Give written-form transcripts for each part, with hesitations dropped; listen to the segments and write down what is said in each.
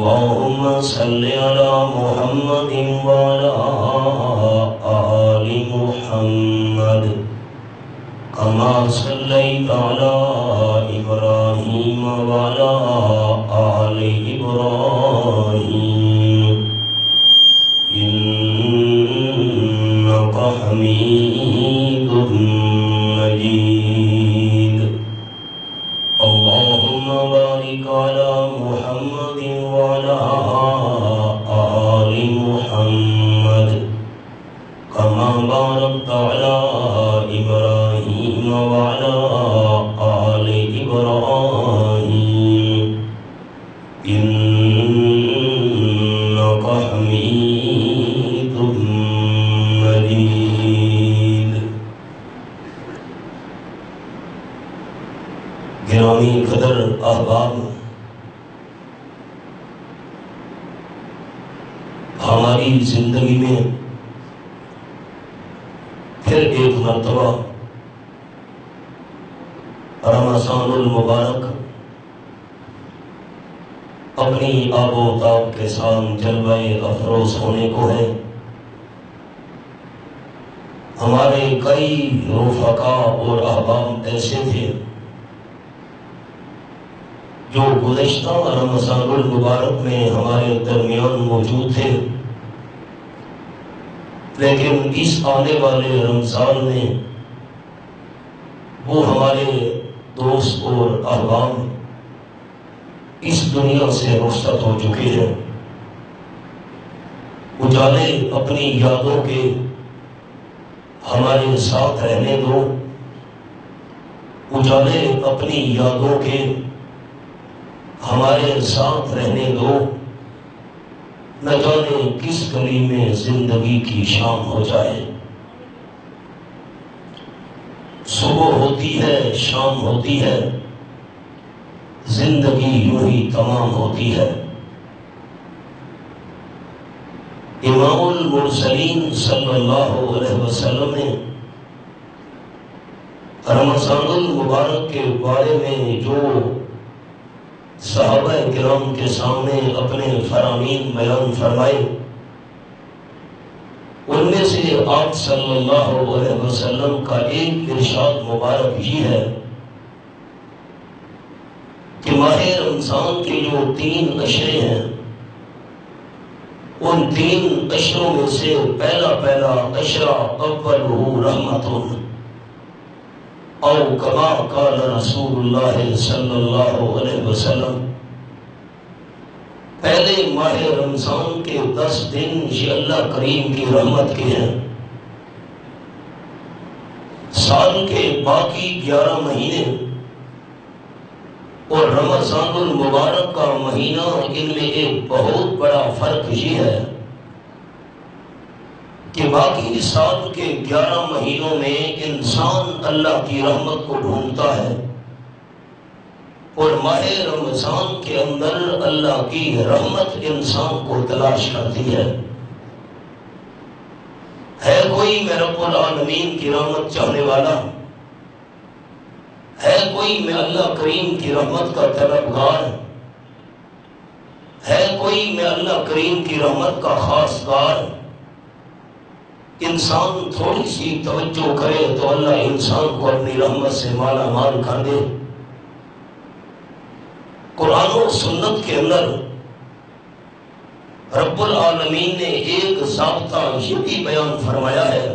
اللهم صل على محمد وعلى آل محمد كما صليت على إبراهيم وعلى آل إبراهيم إنك حميد مجيد اللهم بارك على محمد وعلى آل محمد كما باركت على إبراهيم وعلى آل إبراهيم إنك حميد مجيد. گرامی قدر احباب، ہماری زندگی میں پھر ایک مرتبہ رمضان المبارک اپنی آب و تاب کے ساتھ جلوہ افروز ہونے کو ہے. ہمارے کئی رفقا اور احباب ایسے تھے جو گزشتہ رمضان المبارک میں ہمارے درمیان موجود تھے، لیکن اس آنے والے رمضان میں وہ ہمارے دوست اور احباب اس دنیا سے رخصت ہو چکے ہیں. اجالے اپنی یادوں کے ہمارے ساتھ رہنے دو، اجالے اپنی یادوں کے ہمارے ساتھ رہنے دو. نہ جانے کس گلی میں زندگی کی شام ہو جائے. صبح ہوتی ہے، شام ہوتی ہے، زندگی یوں ہی تمام ہوتی ہے. امام المرسلین صلی اللہ علیہ وسلم نے رمضان المبارک کے بارے میں جو صحابہ کرام کے سامنے اپنے فرامین بیان فرمائے، ان میں سے آپ صلی اللہ علیہ وسلم کا ایک ارشاد مبارک ہی ہے کہ ماہ رمضان کے جو 3 عشرے ہیں، ان 3 عشروں میں سے پہلا عشرہ اولہ رحمت او کما قال رسول اللہ صلی اللہ علیہ وسلم. پہلے ماہ رمضان کے 10 دن یہ اللہ کریم کی رحمت کے ہیں. سال کے باقی 11 مہینے اور رمضان المبارک کا مہینہ، ان میں ایک بہت بڑا فرق یہ ہے کہ باقی سال کے 11 مہینوں میں انسان اللہ کی رحمت کو ڈھونڈتا ہے، اور ماہ رمضان کے اندر اللہ کی رحمت انسان کو تلاش کرتی ہے. ہے کوئی میں رب العالمین کی رحمت چاہنے والا؟ ہے کوئی میں اللہ کریم کی رحمت کا طلبگار؟ ہے کوئی میں اللہ کریم کی رحمت کا خاصگار؟ انسان تھوڑی سی توجہ کرے تو اللہ انسان کو اپنی رحمت سے مالا مال کر دے. قرآن و سنت کے اندر رب العالمین نے ایک ضابطہ یہ بھی بیان فرمایا ہے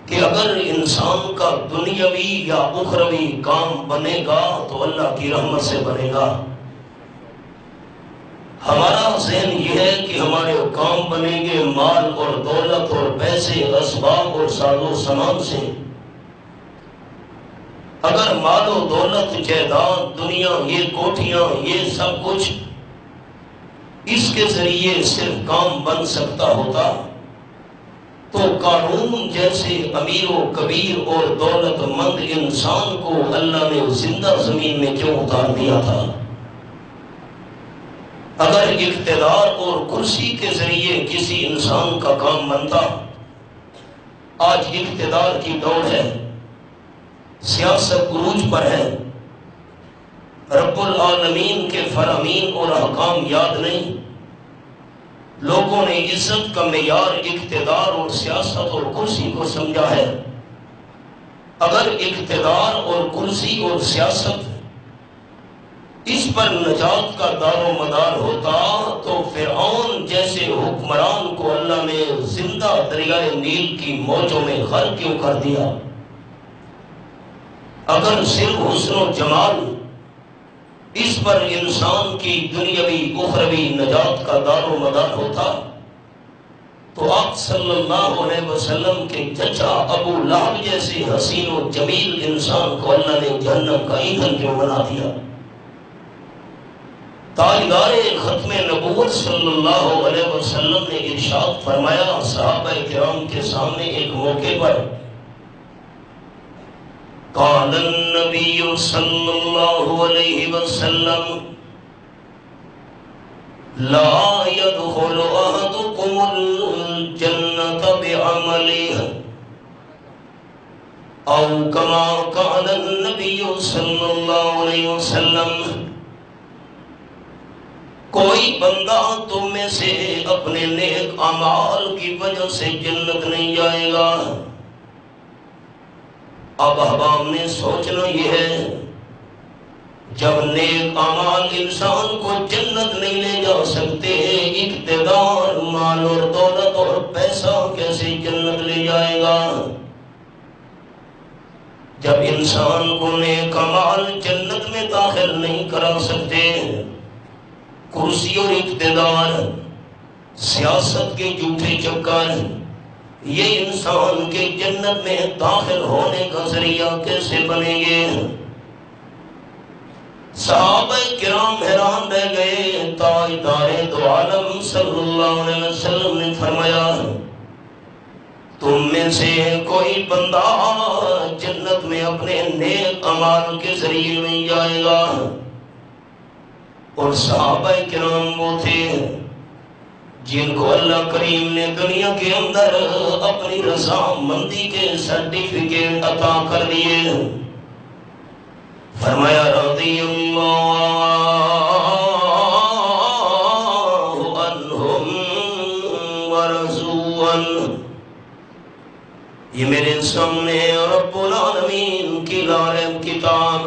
کہ اگر انسان کا دنیاوی یا اخروی کام بنے گا تو اللہ کی رحمت سے بنے گا. ہمارا ذہن یہ ہے کہ ہمارے کام بنیں گے مال اور دولت اور پیسے، اسباب اور ساز و سامان سے. اگر مال و دولت، جائیداد، دنیا، یہ کوٹھیاں، یہ سب کچھ اس کے ذریعے صرف کام بن سکتا ہوتا تو قارون جیسے امیر و کبیر اور دولت مند انسان کو اللہ نے زندہ زمین میں کیوں اتار دیا تھا؟ اگر اقتدار اور کرسی کے ذریعے کسی انسان کا کام بنتا، آج اقتدار کی دوڑ ہے، سیاست عروج پر ہے، رب العالمین کے فرامین اور احکام یاد نہیں، لوگوں نے عزت کا معیار اقتدار اور سیاست اور کرسی کو سمجھا ہے۔ اگر اقتدار اور کرسی اور سیاست اس پر نجات کا دار و مدار ہوتا تو فرعون جیسے حکمران کو اللہ نے زندہ دریائے نیل کی موجوں میں غرق کیوں کر دیا؟ اگر صرف حسن و جمال اس پر انسان کی دنیاوی اخروی نجات کا دار و مدار ہوتا تو آپ صلی اللہ علیہ وسلم کے چچا ابو لہب جیسے حسین و جمیل انسان کو اللہ نے جہنم کا ایندھن کیوں بنا دیا؟ تاجدار ختم نبوت صلی اللہ علیہ وسلم نے ارشاد فرمایا صحابہ کرام کے سامنے ایک موقع پر، قال النبی صلی اللہ علیہ وسلم لا يدخل احدكم الجنة بعمله او كما قال النبی صلی اللہ علیہ وسلم، کوئی بندہ تم میں سے اپنے نیک اعمال کی وجہ سے جنت نہیں جائے گا۔ اب احباب نے سوچنا یہ ہے، جب نیک اعمال انسان کو جنت نہیں لے جا سکتے، اقتدار، مال اور دولت اور پیسہ کیسے جنت لے جائے گا؟ جب انسان کو نیک اعمال جنت میں داخل نہیں کرا سکتے، کرسی اور اقتدار، سیاست کے جھوٹے چکر، یہ انسان کے جنت میں داخل ہونے کا ذریعہ کیسے بنیں گے؟ صحابہ کرام حیران رہ گئے۔ تاجدار دو عالم صلی اللہ علیہ وسلم نے فرمایا، تم میں سے کوئی بندہ جنت میں اپنے نیک اعمال کے ذریعے نہیں جائے گا۔ اور صحابہ کرام وہ تھے جن کو اللہ کریم نے دنیا کے اندر اپنی رضامندی کے سرٹیفکیٹ عطا کر دیے۔ فرمایا رضی اللہ عنہم ورضوا عنہ۔ یہ میرے سامنے رب العالمین کی لارب کتاب،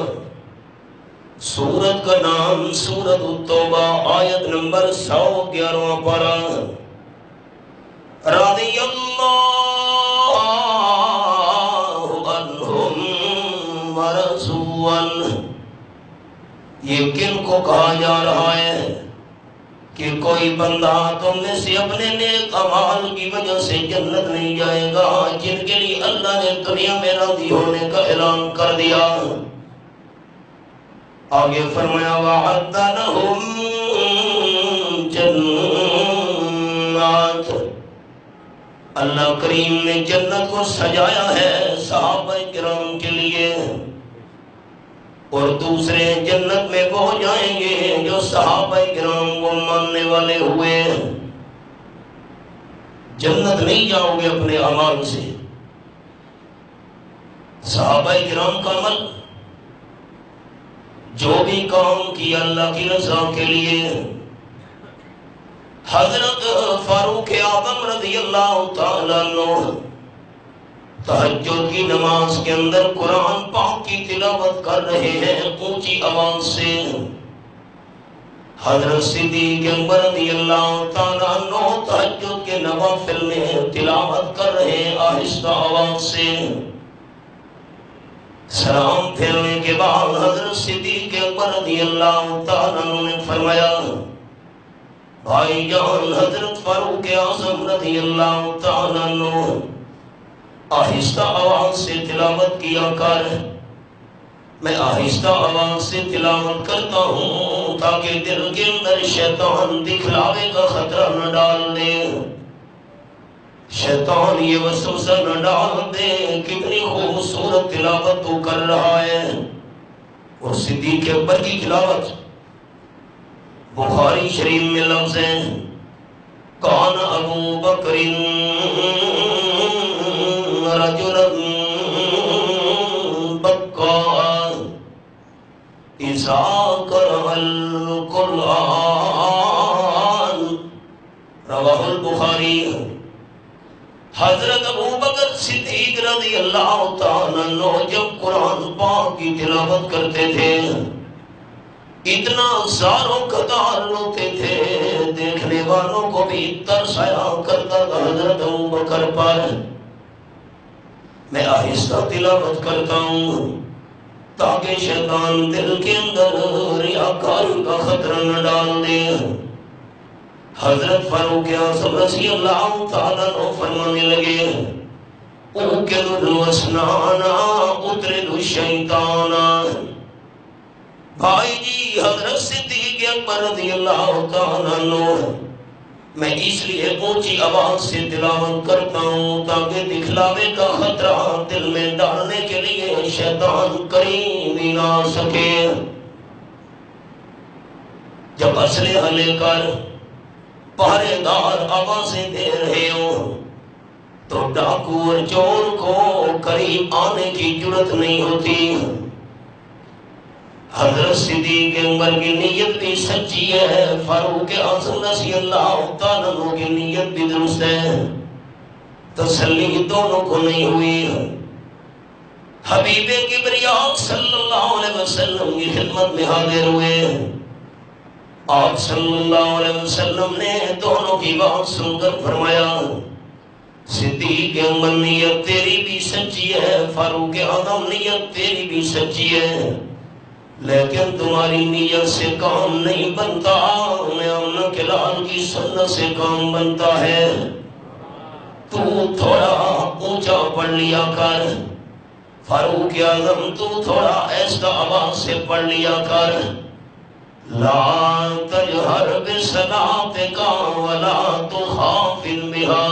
سورت کا نام سورت التوبہ، آیت نمبر 111 پارہ، رضی اللہ عنہم ورضوا عنہ۔ یہ کن کو کہا جا رہا ہے کہ کوئی بندہ تم میں سے اپنے نیک اعمال کی وجہ سے جنت نہیں جائے گا، جن کے لیے اللہ نے دنیا میں راضی ہونے کا اعلان کر دیا۔ آگے فرمایا وَعَدَّ لَهُمْ جَنَّاتٍ، اللہ کریم نے جنت کو سجایا ہے صحابہ کرام کے لیے، اور دوسرے جنت میں وہ جائیں گے جو صحابہ کرام کو ماننے والے ہوئے۔ جنت نہیں جاؤ گے اپنے اعمال سے، صحابہ کرام کا عمل جو بھی کام کیا اللہ کی رضا کے لیے۔ حضرت فاروق اعظم رضی اللہ تعالیٰ عنہ تہجد کی نماز کے اندر قرآن پاک کی تلاوت کر رہے ہیں اونچی آواز سے۔ حضرت صدیق اکبر رضی اللہ تعالیٰ عنہ تہجد کے نوافل میں تلاوت کر رہے ہیں آہستہ آواز سے۔ سلام پھیرنے کے بعد حضرت صدیق اکبر رضی اللہ تعالیٰ عنہ نے فرمایا، بھائی جان حضرت فاروق اعظم رضی اللہ تعالیٰ عنہ آہستہ آواز سے تلاوت کیا کر۔ میں آہستہ آواز سے تلاوت کرتا ہوں تاکہ دل کے اندر شیطان دکھلاوے کا خطرہ نہ ڈال دے، شیطان یہ وسوسہ نہ ڈال دے کتنی خوبصورت تلاوت تو کر رہا ہے۔ اور صدیق اکبر کی تلاوت بخاری شریف میں لفظ ہے، کان ابو بکر رجلا بکا اذا قرأ القرآن رواہ البخاری۔ حضرت ابوبکر صدیق رضی اللہ تعالیٰ عنہ جب قرآن پاک کی تلاوت کرتے تھے اتنا زاروں قدار روتے تھے، دیکھنے والوں کو بھی ترس آیا کرتا تھا حضرت ابوبکر پر۔ میں آہستہ تلاوت کرتا ہوں تاکہ شیطان دل کے اندر ریاکاری کا خطرہ نہ ڈال دے۔ حضرت فاروق اعظم رضی اللہ تعالیٰ عنہ فرمانے لگے اوکل الوسنانا اترد الشیطانا۔ بھائی جی حضرت صدیق اکبر رضی اللہ تعالیٰ عنہ میں اس لیے اونچی آواز سے تلاوت کرتا ہوں تاکہ دکھلاوے کا خطرہ دل میں ڈالنے کے لیے شیطان قریب ہی نہ آ سکے۔ جب اسلحہ لے کر پہرے دار آوازیں دے رہے ہوں تو ڈاکو اور چور کو قریب آنے کی جرت نہیں ہوتی۔ حضرت صدیق اکبر کی نیت بھی سچی ہے، فاروق اعظم رضی اللہ تعالیٰ عنہ کی نیت بھی درست ہے، تسلی دونوں کو نہیں ہوئی۔ حبیب کبریاء صلی اللہ علیہ وسلم کی خدمت میں حاضر ہوئے۔ آپ صلی اللہ علیہ وسلم نے دونوں کی بات سن کر فرمایا صدیق اکبر نیت تیری بھی سچی ہے، فاروق اعظم نیت تیری بھی سچی ہے، لیکن تمہاری نیت سے کام نہیں بنتا، میں امن کے لال کی سنت سے کام بنتا ہے۔ تو تھوڑا اونچا پڑھ لیا کر، فاروق اعظم تو تھوڑا ایسا آواز سے پڑھ لیا کر، لا تجہر بصلاتک ولا تخافت بہا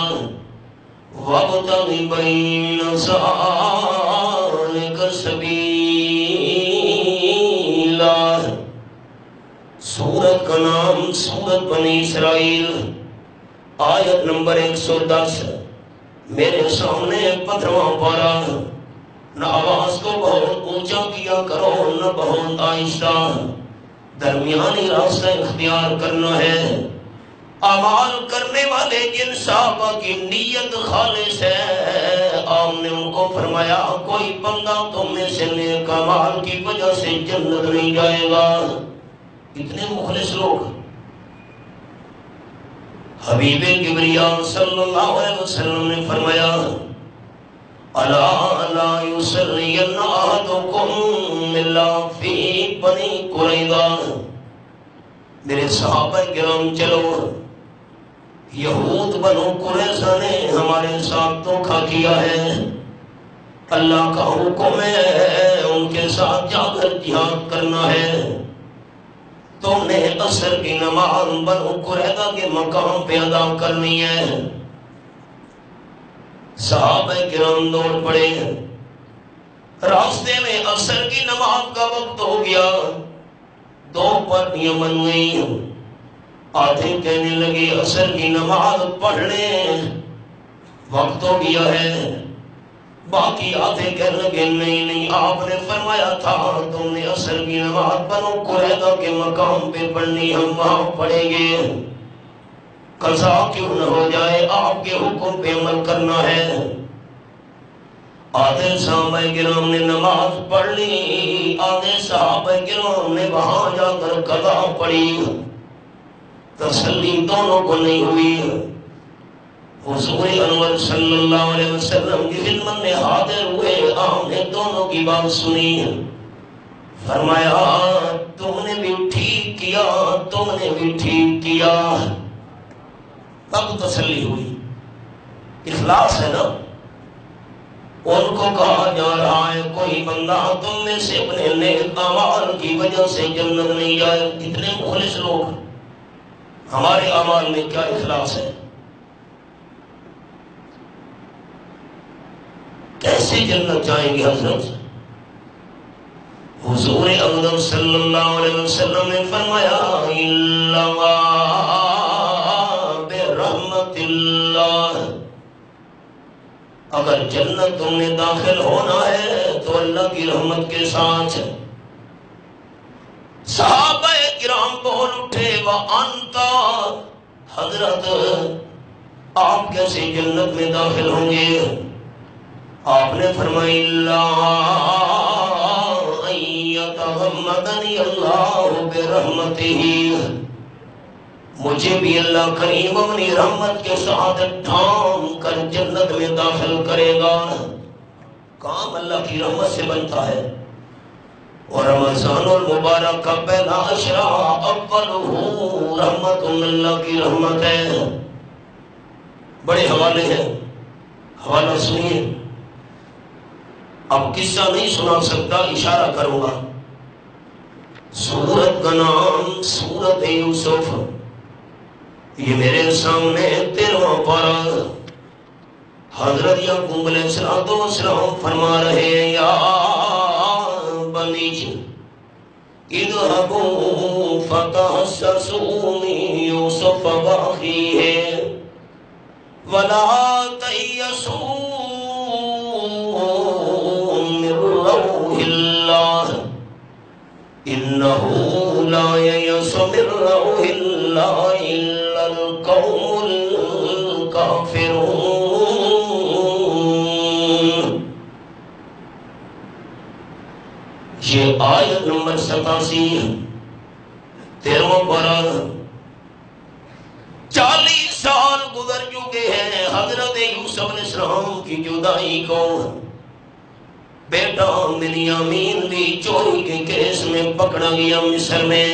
وابتغ بین ذالک سبیلا۔ سورت کا نام سورت بنی اسرائیل، آیت نمبر 110۔ میرے سامنے 15واں پارہ۔ نہ آواز کو بہت اونچا کیا کرو نہ بہت آہستہ، درمیانی راستہ اختیار کرنا ہے۔ اعمال کرنے والے جن صحابہ کی نیت خالص ہے آپ نے ان کو فرمایا کوئی بندہ تم میں سے نیک اعمال کی وجہ سے جنت نہیں جائے گا۔ اتنے مخلص لوگ۔ حبیب کبریاء صلی اللہ علیہ وسلم نے فرمایا الا لا یصلین احدکم الا فی بنی قریظہ۔ میرے صحابہ کرام چلو، یہود بنو قریظہ نے ہمارے ساتھ دھوکہ کیا ہے، اللہ کا حکم ہے ان کے ساتھ جا کر جہاد کرنا ہے، تم نے عصر کی نماز بنو قریظہ کے مقام پہ ادا کرنی ہے۔ صحابہ کرام دوڑ پڑے، راستے میں عصر کی نماز کا وقت ہو گیا، دو پارٹیاں بن گئی، آدھے کہنے لگے عصر کی نماز پڑھ لیں وقت ہو گیا ہے، باقی آدھے کہنے لگے نہیں آپ نے فرمایا تھا تم نے عصر کی نماز بنو قریظہ کے مقام پہ پڑھنی، ہم وہاں پڑھیں گے، قضا کیوں نہ ہو جائے، آپ کے حکم پہ عمل کرنا ہے۔ آدھے صحابہ کرام نے نماز پڑھ لی، آدھے صحابہ کرام نے وہاں جا کر قضا پڑھی، تسلی دونوں کو نہیں ہوئی۔ حضور انور صلی اللہ علیہ وسلم کی خدمت میں حاضر ہوئے، آپ نے دونوں کی بات سنی، فرمایا تم نے بھی ٹھیک کیا، تم نے بھی ٹھیک کیا۔ تب تسلی ہوئی، اخلاص ہے نا۔ ان کو کہا جا رہا ہے کوئی بندہ تم میں سے اپنے نیک اعمال کی وجہ سے جنت نہیں جائے۔ اتنے مخلص لوگ، ہمارے اعمال میں کیا اخلاص ہے، کیسے جنت جائیں گے حضرت؟ حضور اقدس صلی اللہ علیہ وسلم نے فرمایا الا برحمت اللہ، اگر جنت تم نے داخل ہونا ہے تو اللہ کی رحمت کے ساتھ۔ صحابہ کرام بول اٹھے وَأَنْتَ حضرت آپ کیسے جنت میں داخل ہوں گے؟ آپ نے فرمائی لا ان یتغمدنی اللہ برحمتہ، مجھے بھی اللہ کریم اپنی رحمت کے ساتھ ڈھانپ کر جنت میں داخل کرے گا۔ کام اللہ کی رحمت سے بنتا ہے، اور رمضان المبارک کا پہلا عشرہ اولہ رحمت اللہ کی رحمت ہے۔ بڑے حوالے ہیں، حوالہ سنیے۔ اب قصہ نہیں سنا سکتا، اشارہ کروں گا۔ سورت کا نام سورت یوسف، یہ میرے سامنے 13واں پارہ۔ حضرت یعقوب علیہ السلام فرما رہے ہیں یا بنی اذهبوا فتحسسوا من یوسف واخیہ ولا تیأسوا من روح اللہ انہ لا ییأس من روح اللہ الا القوم الکافرون۔ یہ آیت نمبر 87 13واں پارہ۔ 40 سال گزر چکے ہیں حضرت یوسف علیہ السلام کی جدائی کو۔ بیٹا بنیامین بھی چوری کے کیس میں پکڑا گیا مصر میں۔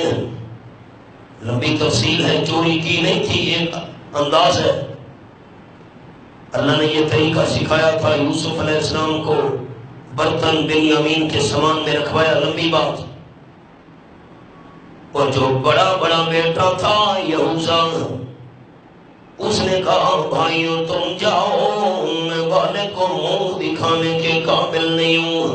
لمبی تفصیل ہے، چوری کی نہیں تھی، ایک انداز ہے۔ اللہ نے یہ طریقہ سکھایا تھا یوسف علیہ السلام کو، برتن بنیامین کے سامان میں رکھوایا، لمبی بات۔ اور جو بڑا بیٹا تھا یہوذا، اس نے کہا بھائیوں تم جاؤ، میں والے کو منہ دکھانے کے قابل نہیں ہوں۔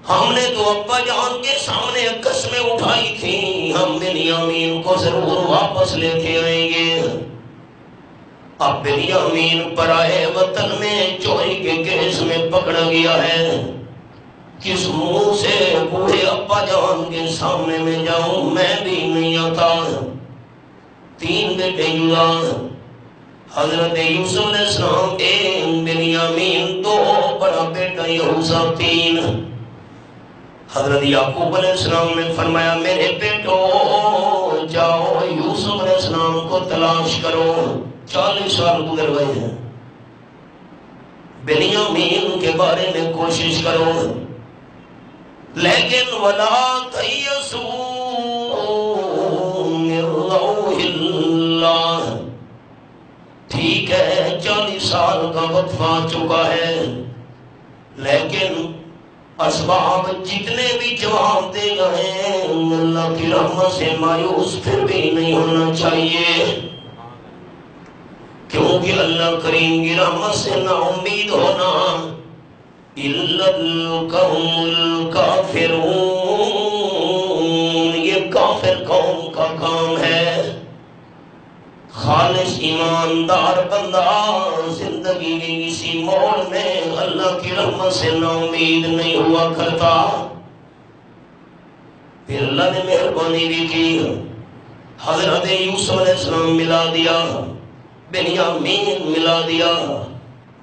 ہم نے تو ابا جان کے سامنے قسمیں اٹھائی تھی ہم بنیامین کو ضرور واپس لے کے آئیں گے۔ اب بنیامین پرائے وطن میں چوری کے کیس میں پکڑا گیا ہے، کس منہ سے بوڑھے ابا جان کے سامنے میں جاؤں؟ میں بھی نہیں آتا۔ 3 بیٹے جدا، حضرت یوسف علیہ السلام 1 بنیامین 2 بڑا بیٹا یہوذا 3۔ حضرت یعقوب علیہ السلام نے فرمایا میرے بیٹو جاؤ یوسف علیہ السلام کو تلاش کرو۔ 40 سال گزر گئے ہیں، بنیامین کے بارے میں کوشش کرو، لیکن وَلَا تَيْأَسُوا مِن رَّوْحِ اللَّهِ۔ ٹھیک ہے 40 سال کا وقت آ چکا ہے، لیکن اسباب جتنے بھی جواب دے گئے اللہ کی رحمت سے مایوس پھر بھی نہیں ہونا چاہیے، کیونکہ اللہ کریم کی رحمت سے نا امید ہونا الا القوم الکافرون، یہ کافر قوم کا کام ہے۔ خالص ایماندار بندہ زندگی کی کسی موڑ میں اللہ کی رحمت سے نا امید نہیں ہوا کرتا۔ پھر اللہ نے مہربانی بھی کی، حضرت یوسف علیہ السلام ملا دیا، بنیامین ملا دیا،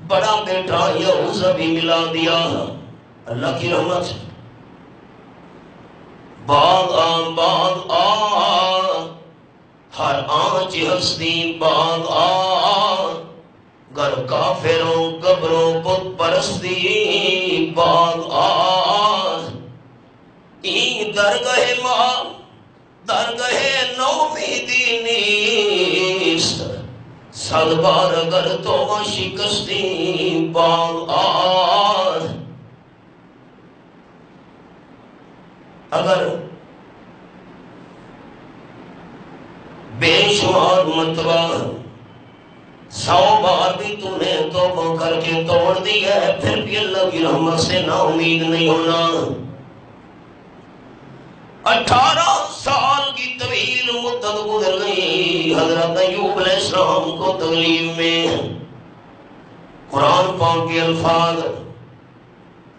بڑا بیٹا یہوذا بھی ملا دیا۔ اللہ کی رحمت سے باغ ہر آنچ ہستی باغ گر کافروں قبروں بت پرستی باغ این درگاہ ماں درگاہ نومیدی نیست، صد بار اگر تو شکستی باغ اگر بے شمار مرتبہ 100 بار بھی تو نے توبہ کر کے توڑ دی ہے، پھر بھی اللہ کی رحمت سے نا امید نہیں ہونا۔ 18 سال کی طویل مدت گزر گئی حضرت ایوب علیہ السلام کو تکلیف میں۔ قرآن پاک کے الفاظ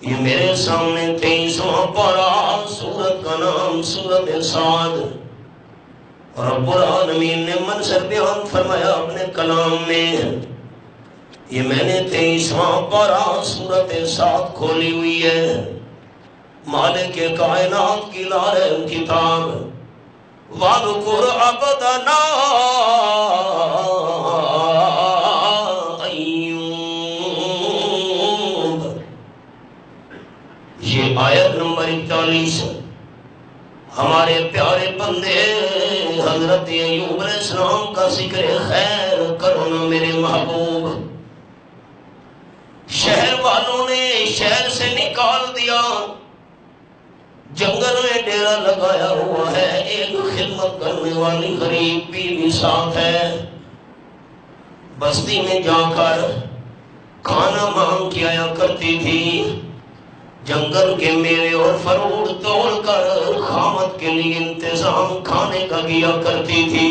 یہ میرے سامنے 23واں پارہ، سورت کا نام سورت صاد، اور رب العالمین نے منظر بیان فرمایا اپنے کلام میں۔ یہ میں نے 23واں پارہ سورت صاد کھولی ہوئی ہے، مالک کائنات کی لارہ کتاب۔ وَاذْكُرْ عَبْدَنَا أَيُّوبَ، یہ آیت نمبر 41 ہمارے پیارے بندے حضرت ایوب علیہ السلام کا ذکر خیر کرو نا میرے محبوب۔ شہر والوں نے شہر سے نکال دیا، جنگل میں ڈیرا لگایا ہوا ہے، ایک خدمت کرنے والی غریب بیوی ساتھ ہے، بستی میں جا کر کھانا مانگ کے آیا کرتی تھی، جنگل کے میوے اور فروٹ توڑ کر خامد کے لیے انتظام کھانے کا کیا کرتی تھی۔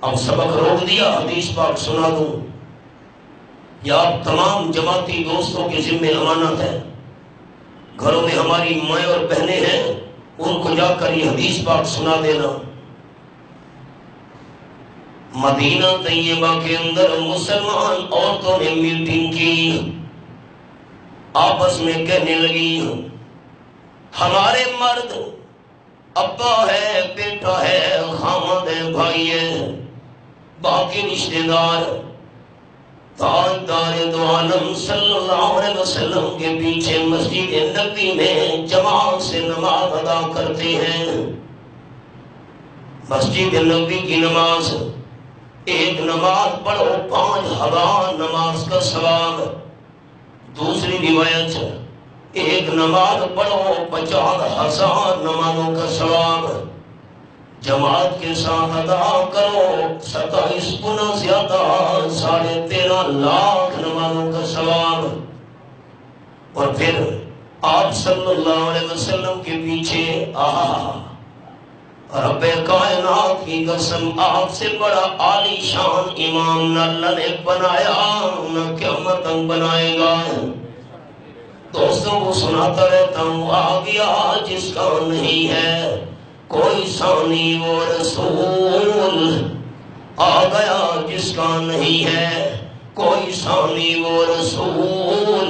اب سبق روک دیا، حدیث پاک سنا دوں، یا آپ تمام جماعتی دوستوں کے ذمہ امانت ہے، گھروں میں ہماری مائیں اور بہنیں ہیں، ان کو جا کر یہ حدیث پاک سنا دینا۔ مدینہ طیبہ کے اندر مسلمان عورتوں نے میٹنگ کی، آپس میں کہنے لگی ہمارے مرد ابا ہے، بیٹا ہے، خامد ہے، بھائی ہے، باقی رشتہ دار تاجدار دو عالم صلی اللہ علیہ وسلم کے پیچھے مسجد نبوی میں جماعت سے نماز ادا کرتے ہیں۔ مسجد نبوی کی نماز، ایک نماز پڑھو 5000 نماز کا ثواب، دوسری روایت ایک نماز پڑھو 50,000 نمازوں کا ثواب، جماعت کے ساتھ ادا کرو 27 گنا زیادہ 13.5 لاکھ نمازوں کا ثواب۔ اور پھر آپ صلی اللہ علیہ وسلم کے پیچھے رب کائنات کی قسم، آپ سے بڑا عالی شان امام نہ اللہ نے بنایا، نہ قیامت تک بنائے گا۔ دوستوں کو سناتا رہتا ہوں، آ گیا جس کا نہیں ہے کوئی ثانی وہ رسول، آ گیا جس کا نہیں ہے کوئی ثانی وہ رسول،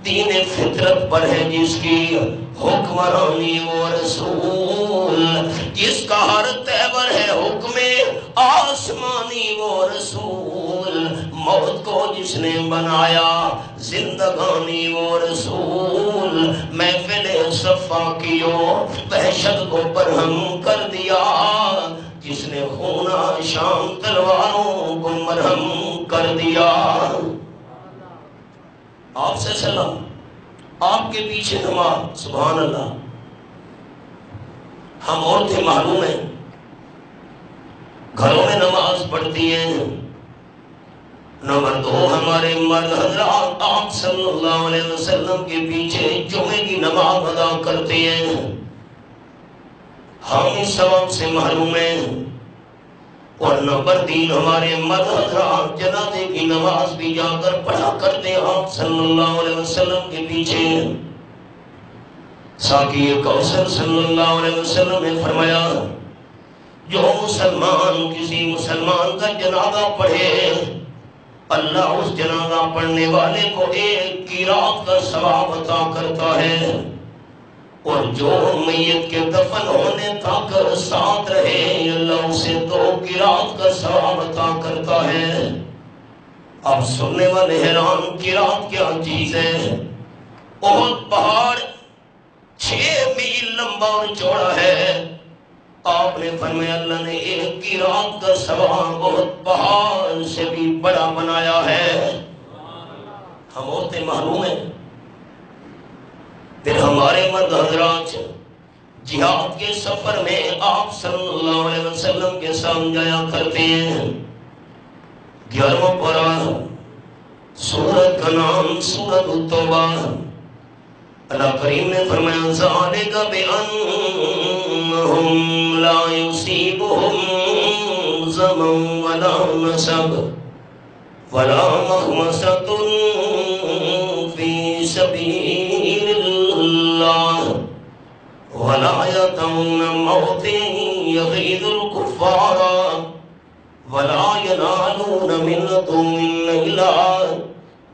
دین فطرت پر ہے جس کی حکمرانی وہ رسول، جس کا ہر تیور ہے حکم آسمانی وہ رسول، موت کو جس نے بنایا زندگانی وہ رسول، محفل صفا کیو وحشت کو برہم کر دیا، جس نے خونہ شام تلواروں کو مرہم کر دیا۔ آپ سے سلام، آپ کے پیچھے نماز، سبحان اللہ۔ ہم عورتیں معلوم ہیں گھروں میں نماز پڑھتی ہیں۔ نمبر 2، ہمارے مرد حضرات آپ صلی اللہ علیہ وسلم کے پیچھے جمعے کی نماز ادا کرتے ہیں، ہم اس سبب سے معلوم ہیں۔ اور نمبر 3، ہمارے مرد حضرات جنازے کی نماز بھی جا کر پڑھا کرتے آپ صلی اللہ علیہ وسلم کے پیچھے۔ ساقی کوثر صلی اللہ علیہ وسلم نے فرمایا جو مسلمان کسی مسلمان کا جنازہ پڑھے، اللہ اس جنازہ پڑھنے والے کو 1 قرات کا ثواب عطا کرتا ہے، اور جو میت کے دفن ہونے تک ساتھ رہے اللہ اسے 2 قرات کا ثواب عطا کرتا ہے۔ اب سننے والے حیران، قرات کیا چیز ہے؟ احد پہاڑ 6 میل لمبا اور چوڑا ہے، آپ نے فرمایا اللہ نے 1 قرات کا ثواب احد پہاڑ سے بھی بڑا بنایا ہے۔ ہم عورتیں معلوم ہیں۔ پھر ہمارے مرد حضرات جہاد کے سفر میں آپ صلی اللہ علیہ وسلم کے ساتھ جایا کرتے ہیں۔ 11واں پارہ سورت کا نام سورت التوبہ، اللہ کریم نے فرمایا ذالک بأنہم لا یصیبہم ظمأ ولا نصب ولا مخمصۃ فی سبیل اللہ ولا یطعون موت یغیظ الکفار ولا ینالون من عدو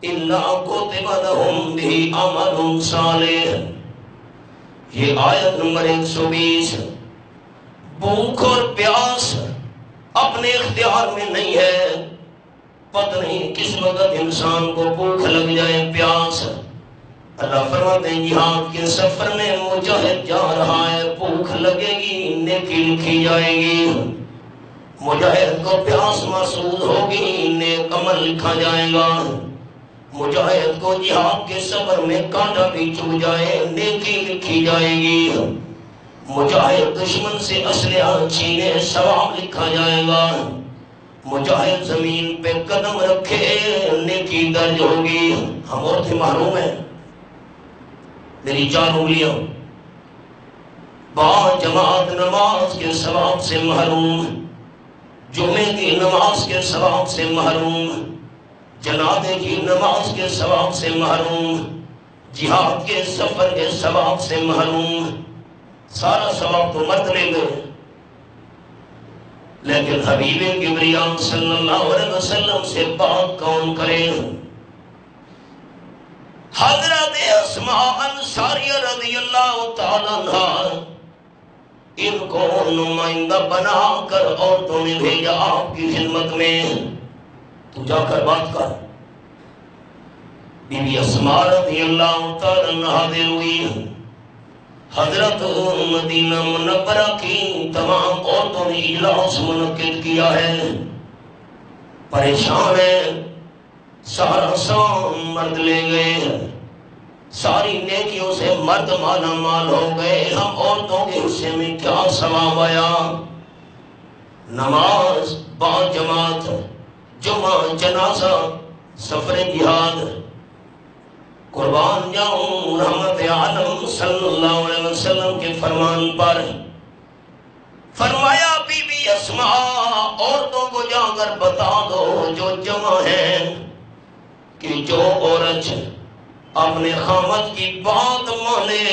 الا کتب لهم به عمل صالح۔ یہ آیت نمبر 120۔ بھوک اور پیاس اپنے اختیار میں نہیں ہے، پتہ نہیں کس وقت انسان کو بھوک لگ جائے، پیاس۔ اللہ فرماتے ہیں جہاد کے سفر میں مجاہد جا رہا ہے، بھوک لگے گی، نیکی لکھی جائے گی۔ مجاہد کو پیاس محسوس ہوگی، نیک عمل لکھا جائے گا۔ مجاہد کو جہاد کے سفر میں کانٹا بھی چبھ جائے، نیکی لکھی جائے گی۔ مجاہد دشمن سے اسلحہ چھینے، ثواب لکھا جائے گا۔ مجاہد زمین پہ قدم رکھے، نیکی درج ہوگی۔ ہم اور تھے محروم ہیں، میری 4 انگلیاں با جماعت نماز کے ثواب سے محروم، جمعے کی نماز کے ثواب سے محروم، جنازے کی نماز کے ثواب سے محروم، جہاد کے سفر کے ثواب سے محروم۔ سارا ثواب تو مرد لے گئے، لیکن حبیب کبریا صلی اللہ علیہ وسلم سے بات کون کرے؟ حضرت اسماء انصاریہ رضی اللہ تعالیٰ عنہ، ان کو نمائندہ بنا کر عورتوں نے بھیجا آپ کی خدمت میں، تو جا کر بات کر۔ بی بی اسماء رضی اللہ تعالیٰ عنہ حاضر ہوئی۔ حضرت مدینہ منورہ کی تمام عورتوں نے اجلاس منعقد کیا ہے، پریشان ہے، سارا سام مرد لے گئے، ساری نیکیوں سے مرد مالا مال ہو گئے، ہم عورتوں کے حصے میں کیا ثواب آیا؟ نماز با جماعت، جمعہ، جنازہ، سفر جہاد۔ قربان جاؤں رحمت عالم صلی اللہ علیہ وسلم کے فرمان پر، فرمایا بی بی اسماء عورتوں کو جا کر بتا دو جو جمع ہے کہ جو عورت اپنے خامد کی بات مانے،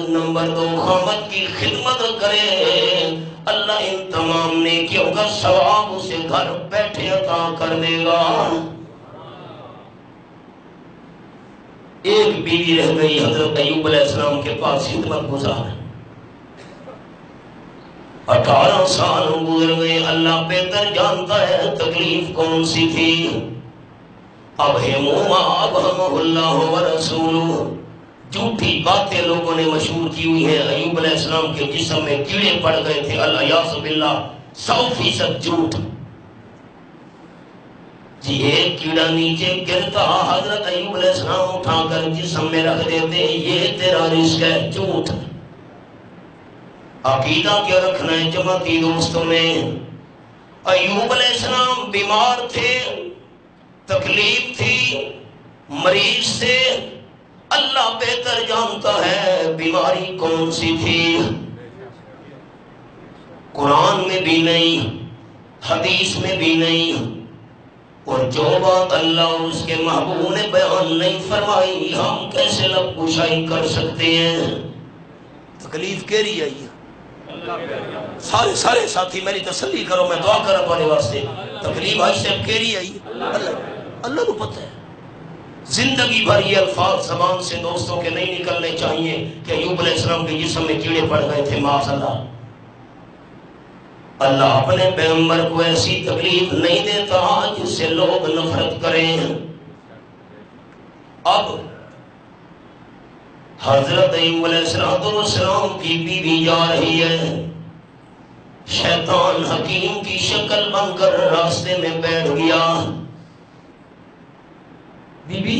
نمبر 2 خامد کی خدمت کرے، اللہ ان تمام نیکیوں کا ثواب اسے گھر بیٹھے عطا کر دے گا۔ ایک بیوی رہ گئی حضرت ایوب علیہ السلام کے پاس خدمت گزار، 18 سال گزر گئے، اللہ بہتر جانتا ہے تکلیف کون سی تھی۔ اب اللہ ورسولہ، جھوٹی باتیں لوگوں نے مشہور کی ہوئی ہیں، ایوب علیہ السلام کے جسم میں کیڑے پڑ گئے تھے، الیاذ باللہ، 100% جھوٹ۔ جی ایک کیڑا نیچے گرتا، حضرت ایوب علیہ السلام اٹھا کر جسم میں رکھ دیتے، یہ تیرا رزق ہے، جھوٹ۔ عقیدہ کیا رکھنا ہے جماعتی دوستوں نے؟ ایوب علیہ السلام بیمار تھے، تکلیف تھی، مریض سے، اللہ بہتر جانتا ہے بیماری کون سی تھی۔ قرآن میں بھی نہیں، حدیث میں بھی نہیں، اور جو بات اللہ اور اس کے محبوب نے بیان نہیں فرمائی، ہم کیسے لب کشائی کر سکتے ہیں؟ تکلیف کیری آئی ہے، سارے ساتھی میری تسلی کرو، میں دعا کر اپنے واسطے، تکلیف آج سے کیری آئی، اللہ کو پتہ ہے۔ زندگی بھر یہ الفاظ زبان سے دوستوں کے نہیں نکلنے چاہیے کہ ایوب علیہ السلام کے جسم میں کیڑے پڑ گئے تھے، معاذ اللہ۔ اللہ اپنے پیغمبر کو ایسی تکلیف نہیں دیتا جس سے لوگ نفرت کریں۔ اب حضرت ایوب علیہ السلام کی بیوی جا رہی ہے، شیطان حکیم کی شکل بن کر راستے میں بیٹھ گیا۔ بی بی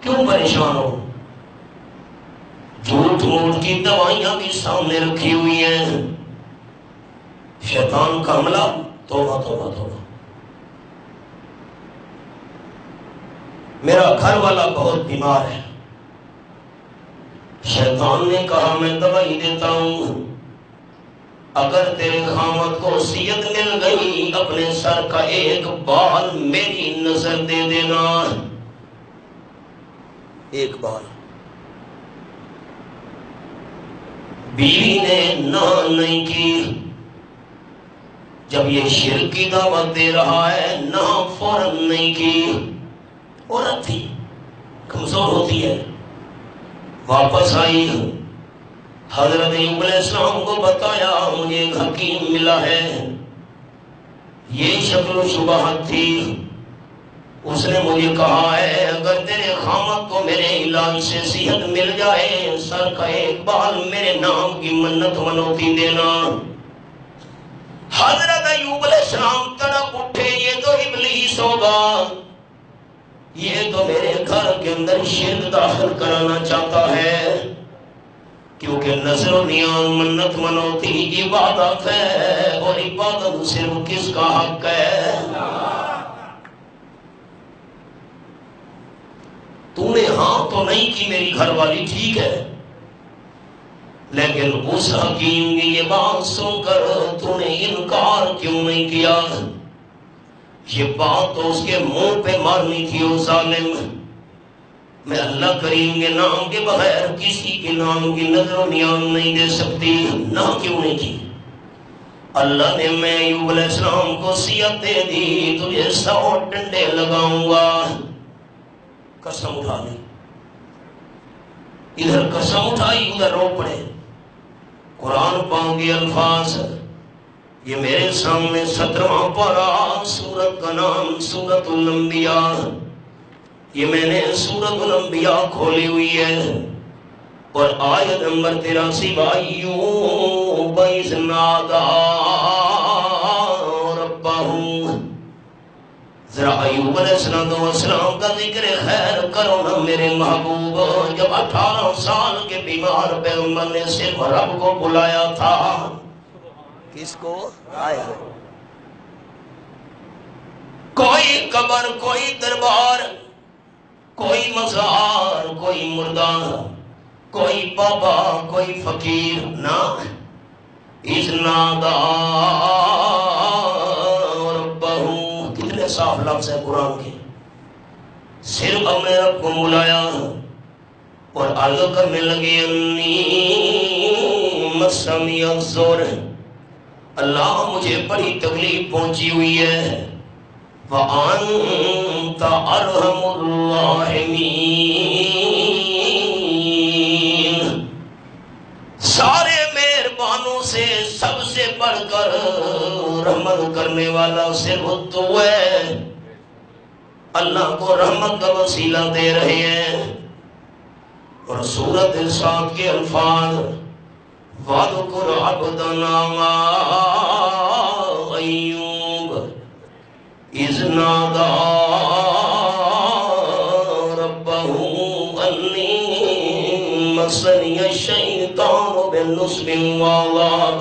کیوں پریشان ہو؟ جھوٹ موٹ کی دوائیاں بھی سامنے رکھی ہوئی ہیں، شیطان کا حملہ، توبہ توبہ توبہ۔ میرا گھر والا بہت بیمار ہے، شیطان نے کہا میں دوائی دیتا ہوں، اگر تیرے خامد کو وصیت مل گئی اپنے سر کا ایک بال میری نظر دے دینا۔ ایک بار بیوی نے نہ نہیں کی، جب یہ شرک کی دعوت دے رہا ہے نہ فوراً نہیں کی، عورت تھی کمزور ہوتی ہے، واپس آئی، حضرت ایوب علیہ السلام کو بتایا مجھے ایک حکیم ملا ہے، یہ شکل و شبہت تھی، اس نے مجھے کہا ہے اگر تیرے خامد کو میرے علاج سے صحت مل جائے سر کا ایک بال میرے نام کی منت منوتی دینا۔ حضرت ایوب علیہ السلام تڑپ اٹھے، یہ تو ابلیس ہوگا، یہ تو میرے گھر کے اندر شرک داخل کرانا چاہتا ہے، کیونکہ نظر و نیاز منت منوتی عبادت ہے، اور عبادت صرف کس کا حق ہے؟ تو نے ہاں تو نہیں کی میری گھر والی، ٹھیک ہے، لیکن اس حکیم کی یہ بات سن کر تو نے انکار کیوں نہیں کیا؟ یہ بات تو اس کے منہ پہ مارنی تھی، وہ ظالم، میں اللہ کریم کے نام کے بغیر کسی کے نام کی نظر و نیاز نہیں دے سکتی، نہ کیوں نہیں کی؟ اللہ نے میں ایوب علیہ السلام کو صحت دے دی، تجھے 100 ڈنڈے لگاؤں گا، قسم اٹھا لی، ادھر قسم اٹھائی ادھر رو پڑے۔ قرآن پاک کے الفاظ یہ میرے سامنے 17واں پارہ، سورت کا نام سورت الانبیاء، یہ میں نے سورت الانبیاء کھولی ہوئی ہے، اور آیت نمبر 83 وَأَيُّوبَ إِذْ نَادَىٰ رَبَّهُ۔ ذرا ایوب علیہ السلام کا ذکر خیر کرو نا میرے محبوب، جب 18 سال کے بیمار پیغمبر نے صرف رب کو بلایا تھا، کس کو؟ آیا کوئی قبر، کوئی دربار، کوئی مزار، کوئی مردار، کوئی بابا، کوئی فقیر نہ، اِذْ نَادَىٰ رَبَّهُ، کتنے صاف لفظ ہے قرآن کے، صرف اپنے رب کو بلایا اور عرض کرنے لگے انی مسنی الضر، اللہ مجھے بڑی تکلیف پہنچی ہوئی ہے، وَأَنْتَ أَرْحَمُ الرَّاحِمِينَ، سارے مہربانوں سے سب سے بڑھ کر رحمت کرنے والا صرف تو ہے، اللہ کو رحمت کا وسیلہ دے رہے ہیں۔ اور سورۃ الصاد کے الفاظ وَاذْكُرْ عَبْدَنَا أَيُّوبَ إِذْ نَادَىٰ رَبَّهُ أَنِّي مَسَّنِيَ الشَّيْطَانُ بِالنُّصْبِ وَعَذَابٍ،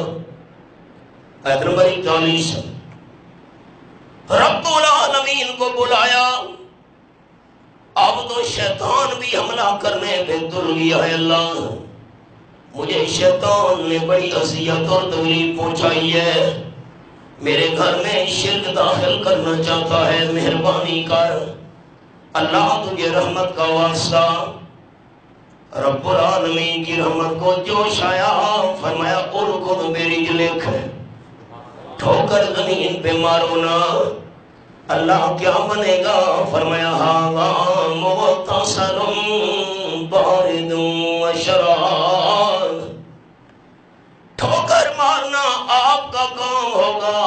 آیت نمبر 41۔ رب العالمین کو بلایا، اب تو شیطان بھی حملہ کرنے پہ تل گیا ہے، اللہ مجھے شیطان نے بڑی اذیت اور تکلیف پہنچائی ہے، میرے گھر میں شرک داخل کرنا چاہتا ہے، مہربانی کر اللہ تجھے رحمت کا واسطہ۔ رب العالمین کی رحمت کو جوش آیا، فرمایا ارکض برجلک، ٹھوکر زمین پہ مارو نا۔ اللہ کیا بنے گا؟ فرمایا ھذا مغتسل بارد وشراب، ٹھوکر مارنا آپ کا کام ہوگا،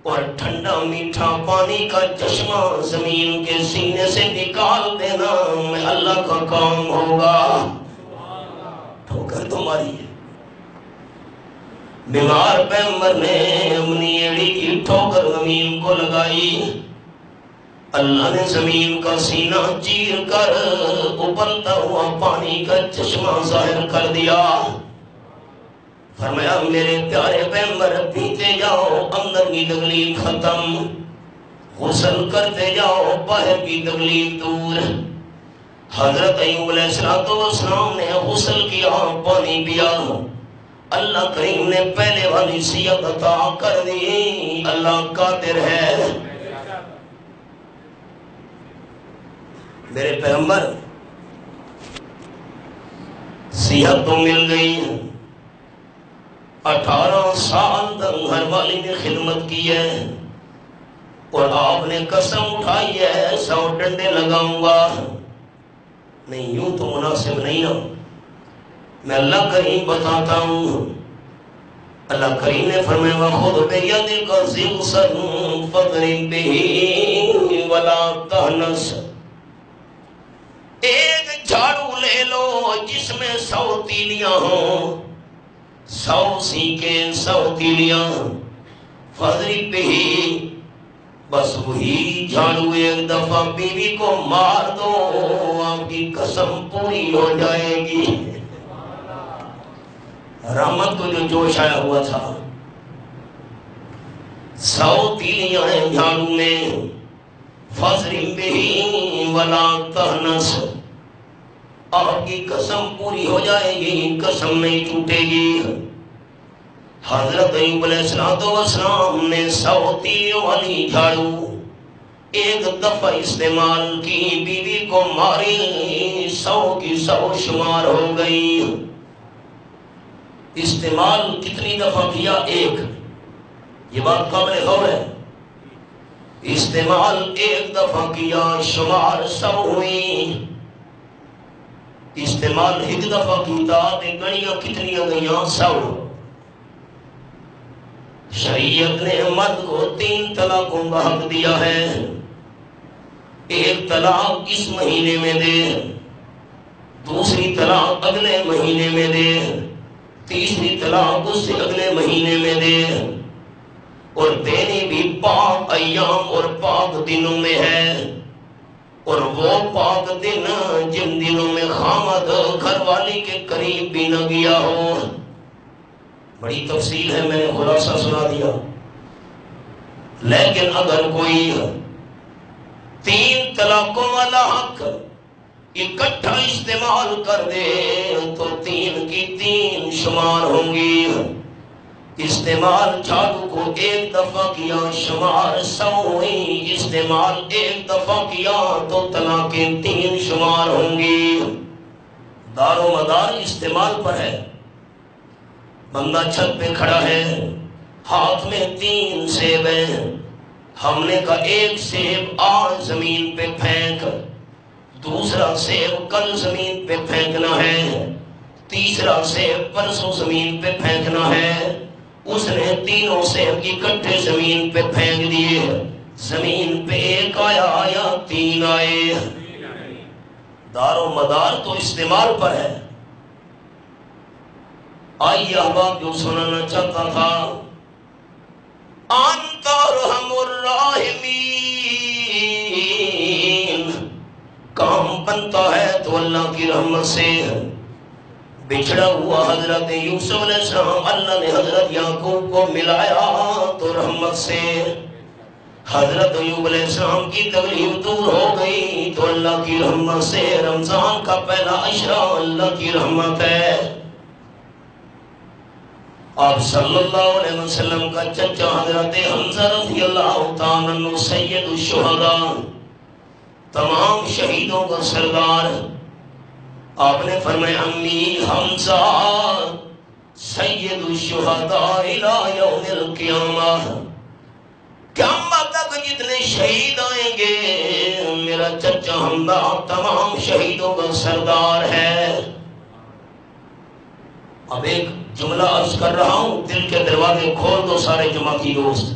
اور ٹھنڈا میٹھا پانی کا چشمہ زمین کے سینے سے نکال دینا میں اللہ کا کام ہوگا، ٹھوکر تمہاری ہے۔ بیمار پیغمبر نے اپنی ایڑی کی ٹھوکر زمین کو لگائی، اللہ نے زمین کا سینہ چیر کر ابلتا ہوا پانی کا چشمہ ظاہر کر دیا، فرمایا میرے پیارے پیغمبر پیتے جاؤ، اندر کی تکلیف ختم، غسل کرتے جاؤ، باہر کی تکلیف دور۔ حضرت ایوب علیہ السلام نے غسل کیا، پانی پیا، اللہ کریم نے پہلے والی صحت عطا کر دی، اللہ قادر ہے۔ میرے پیغمبر صحت تو مل گئی، 18 سال تک گھر والی نے خدمت کی ہے، اور آپ نے قسم اٹھائی ہے 100 ڈنڈے لگاؤں گا۔ نہیں، یوں تو مناسب نہیں نا، میں اللہ کریم بتاتا ہوں۔ اللہ کریم نے فرمایا وَخُذْ بِيَدِكَ ضِغْثًا فَاضْرِب بِهِ وَلَا تَحْنَثْ، ایک جھاڑو لے لو جس میں 100 تیلیاں ہوں، 100 سینکے، 100 تیلیاں، فَاضْرِب بِهِ، بس وہی جھاڑو ایک دفعہ بیوی کو مار دو، آپ کی قسم پوری ہو جائے گی۔ رحمت کو جو جوش آیا ہوا تھا، 100 تیلیاں ہیں جھاڑو میں، فَاضْرِب بِهِ وَلَا تَحْنَثْ، آپ کی قسم پوری ہو جائے گی، قسم نہیں ٹوٹے گی۔ حضرت ایوب علیہ السلام نے 100 تیلیوں والی جھاڑو ایک دفعہ استعمال کی، بیوی کو ماری، 100 کی 100 شمار ہو گئی۔ استعمال کتنی دفعہ کیا؟ ایک، یہ بات قابل غور ہے۔ استعمال ایک دفعہ کیا، شمار 100 ہوئی۔ استعمال ایک دفعہ کیتا، گڑیاں کتنی گئیاں؟ 100۔ شریعت نے مرد کو 3 طلاقوں کا حق دیا ہے، ایک طلاق اس مہینے میں دے، دوسری طلاق اگلے مہینے میں دے، تیسری طلاق اس سے اگلے مہینے میں دے، اور دینی بھی پاک ایام اور پاک دنوں میں ہے، اور وہ پاک دن جن دنوں میں خامد گھر والی کے قریب بھی نہ گیا ہو۔ بڑی تفصیل ہے، میں نے خلاصہ سنا دیا، لیکن اگر کوئی 3 طلاقوں والا حق اکٹھا استعمال کر دے تو 3 کی 3 شمار ہوں گی۔ استعمال جھاڑو کو ایک دفعہ کیا، شمار 100 ہوئی، استعمال ایک دفعہ کیا تو طلاقیں 3 شمار ہوں گی۔ دار و مدار استعمال پر ہے۔ بندہ چھت پہ کھڑا ہے، ہاتھ میں 3 سیب ہیں، ہم نے کہا ایک سیب آج زمین پہ پھینک، دوسرا سیب کل زمین پہ پھینکنا ہے، تیسرا سیب پرسوں زمین پہ پھینکنا ہے۔ اس نے 3 سیب اکٹھے زمین پہ پھینک دیے، زمین پہ ایک آیا یا 3 آئے۔ دار و مدار تو استعمال پر ہے۔ آئیے احباب، جو سنانا چاہتا تھا، انت ارحم الراحمین، کام بنتا ہے تو اللہ کی رحمت سے۔ بچھڑا ہوا حضرت یوسف علیہ السلام، اللہ نے حضرت یعقوب کو ملایا تو رحمت سے۔ حضرت ایوب علیہ السلام کی تکلیف دور ہو گئی تو اللہ کی رحمت سے۔ رمضان کا پہلا عشرہ اللہ کی رحمت ہے۔ آپ صلی اللہ علیہ وسلم کا چچا حضرت حمزہ رضی اللہ تعالیٰ عنہ سید الشہداء، تمام شہیدوں کا سردار، آپ نے فرمایا امی حمزہ سید الشہداء الی یوم القیامہ، قیامت تک جتنے شہید آئیں گے میرا چچا حمزہ تمام شہیدوں کا سردار ہے۔ اب ایک جملہ عرض کر رہا ہوں، دل کے دروازے کھول دو سارے جماعتی دوست۔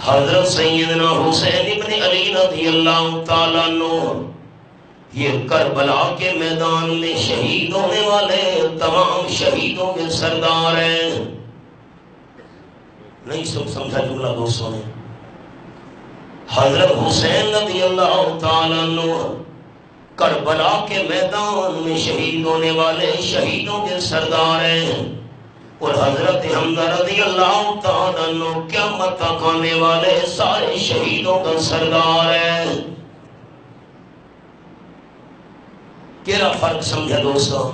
حضرت سیدنا حسین ابن علی رضی اللہ تعالیٰ عنہ یہ کربلا کے میدان میں شہید ہونے والے تمام شہیدوں کے سردار ہیں۔ نہیں سمجھا جملہ دوستوں نے؟ حضرت حسین رضی اللہ تعالیٰ عنہ کربلا کے میدان میں شہید ہونے والے شہیدوں کے سردار ہیں، اور حضرت حمزہ رضی اللہ تعالیٰ عنہ قیامت تک آنے والے سارے شہیدوں کا سردار ہے۔ کیڑا فرق سمجھا دوستوں؟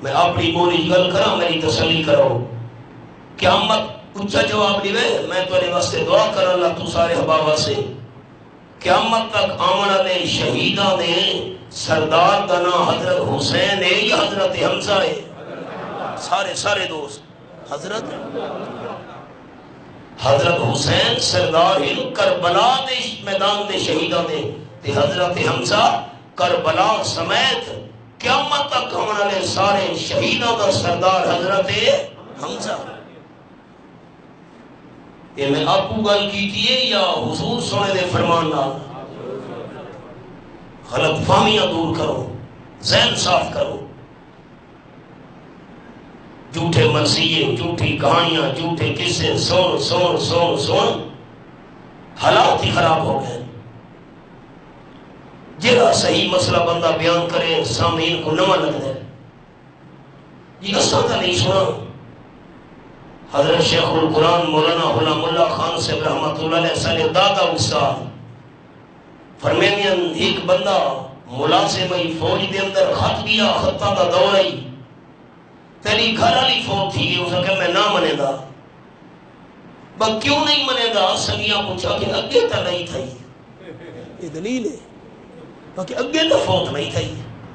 میں اپنی بولی گل کرا، میری تسلی کرو۔ قیامت اچھا جواب دیوے، میں تو واسطے دعا کر اللہ تو سارے حبابہ سے قیامت تک آمن والے شہیداں نے سردار دا نام حضرت حسین ہے یا حضرت حمزہ ہے؟ سارے دوست حضرت حسین سردار ہند کربلا دے میدان دے شہیداں دے تے حضرت حمزہ کربلا سمیت قیامت تک آمن والے سارے شہیداں دا سردار حضرت حمزہ۔ یہ میں آپ کو گل کی تھی یا حضور سونے دے فرمان نال؟ غلط فہمیاں دور کرو، ذہن صاف کرو۔ جھوٹے مرثیے، جھوٹی کہانیاں، جھوٹے قصے سن حالات ہی خراب ہو گئے۔ جہاں صحیح مسئلہ بندہ بیان کرے سامعین کو نواں لگتا ہے، یہ اساں کا نہیں سنا۔ حضرت شیخ القرآن مولانا غلام اللہ خان سے رحمۃ اللہ علیہ سارے دادا استاد فرمیندے ایک بندہ ملازمئی فوج دے اندر خط گیا، خطاں دا دور آئی، تیری گھر والی فوج تھی، اس نے کہا میں نہ منے گا۔ بس کیوں نہیں منے گا؟ سنگیاں پوچھا کہ اگے تا نہیں تھا، یہ دلیل ہے کہ اگے تا فوت نہیں تھا،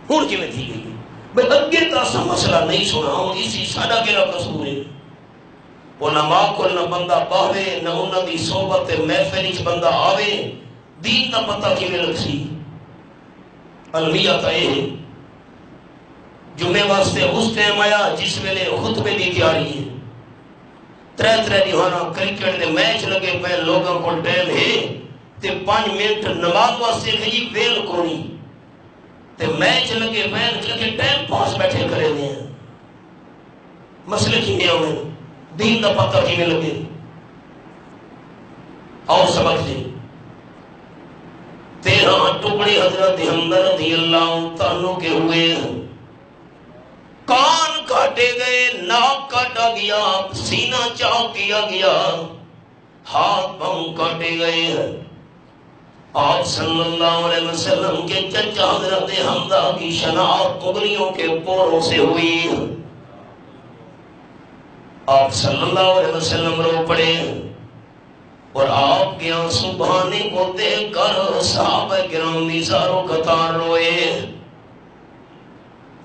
ہوں کیویں تھی گئی؟ بھئی اگے تا سا مسئلہ نہیں سنا، اسی ساڈا کیڑا قصور ہے؟ علماء کو نہ بندہ باہوے، نہ انہاں دی صحبت محفل وچ بندہ آوے، دین دا پتہ کیویں لگسی؟ المیہ تا یہ جمعے واسطے اس ٹائم آیا جس ویلے خطبے دی تیاری ہے، ترے دیوانہ کرکٹ دے میچ لگے پے، لوگوں کو ٹائم ہے تے 5 منٹ نماز واسطے کہیں ویل کونی تے میچ لگے پے کہ ٹائم پاس بیٹھے کرے دے ہیں۔ مسئلے کیویں ہوئے؟ دین دا پتہ کیویں لگے؟ اور سبق دے 13 ٹکڑے حضرت حمزہ رضی اللہ تعالیٰ کے ہوئے، کان کاٹے گئے، ناک کاٹا گیا، سینہ چاک کیا گیا، ہاتھ پاؤں کاٹے گئے۔ آپ صلی اللہ علیہ وسلم کے چچا حضرت حمزہ کی شناخت مغلیوں کے پوروں سے ہوئی۔ آپ صلی اللہ علیہ وسلم رو پڑے اور آپ کے آنسو بہانے کو دیکھ کر صحابہ کرام نثارو قطار روئے۔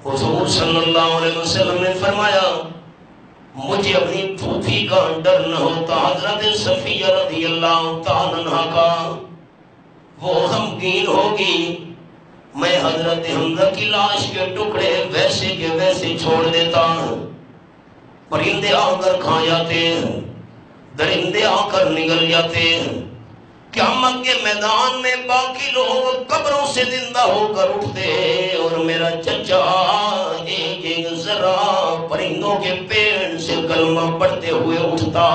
حضور صلی اللہ علیہ وسلم نے فرمایا مجھے اپنی پھوپھی کا ڈر نہ ہوتا، حضرت صفیہ رضی اللہ تعالیٰ عنہ کا، وہ غمگین ہوگی، میں حضرت حمزہ کی لاش کے ٹکڑے ویسے کے ویسے چھوڑ دیتا ہوں، پرندے آ کر کھا جاتے ہیں، درندے آ کر نگل جاتے ہیں، قیامت کے میدان میں باقی لوگ قبروں سے زندہ ہو کر اٹھتے اور میرا چچا ایک ایک ذرا پرندوں کے پیڑ سے کلمہ پڑھتے ہوئے اٹھتا۔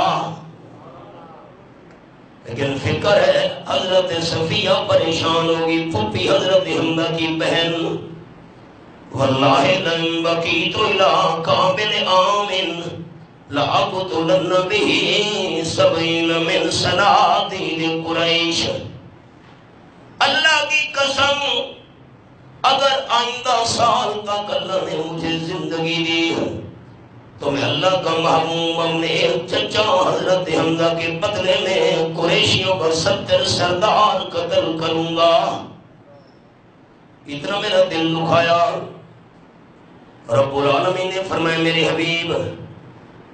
لیکن فکر ہے حضرت صفیہ پریشان ہوگی، پھوپھی حضرت حمزہ کی بہن، واللہ لن بقیت الی قابل آمن لأقتلن به 70 من صنادید قریش۔ اللہ کی قسم اگر آئندہ سال تک اللہ نے مجھے زندگی دی تو میں اللہ کا محبوب اپنے ایک چچا حضرت حمزہ کے بدلے میں قریشیوں کا 70 سردار قتل کروں گا۔ اتنا میرا دل دکھایا۔ رب العالمین نے فرمایا میرے حبیب